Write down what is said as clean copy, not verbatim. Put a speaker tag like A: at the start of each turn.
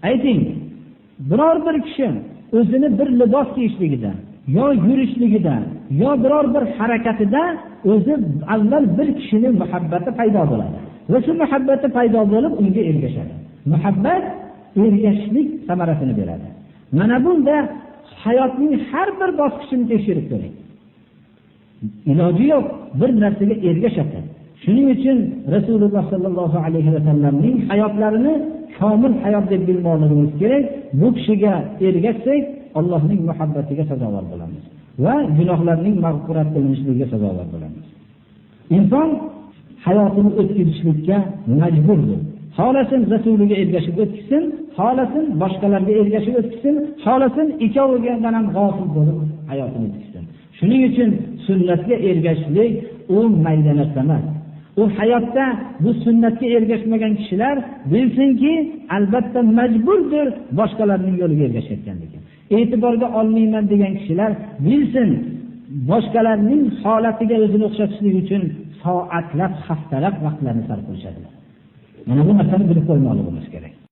A: Ayting, biror bir kishi o'zini bir libos kiyishligida, yo yurishligida, yo biror bir harakatida o'zi avval bir kishining muhabbati paydo bo'ladi. Va shu muhabbati paydo bo'lib unga ergashadi. Muhabbat ergashishlik samarasini beradi. Mana bunda hayotning har bir bosqichini tekshirib ko'ring. Iloji yo'q, bir narsaga ergashadi. Shuning uchun Rasululloh sallallohu alayhi va sallamning hayotlarini komil hayot deb bilmoqligimiz kerak. Bu kishiga ergashsak, Allohning muhabbatiga sazovor bo'lamiz va gunohlarning mag'firat qilinishligiga sazovor bo'lamiz. Inson hayotini o'tkazishlikka majburdir. Xolasin Rasuliga ergashib o'tkazsin, xolasin boshqalarga ergashib o'tkazsin, xolasin ikkovidan ham g'ofil bo'lib hayotini o'tkazsin. Shuning uchun sunnatga ergashishlik u mayda narsa emas. U hayotda bu sunnatga ergashmagan kishilar bilsinki, albatta majburdir boshqalarning yo'liga ergashayotganligi. E'tiborga olmayman degan kishilar bilsin, boshqalarning holatiga o'zini o'xshatishlik uchun soatlab, haftalab vaqtlarni sarf qilishadi. Mana bu narsani bilib qo'ymoqligimiz kerak.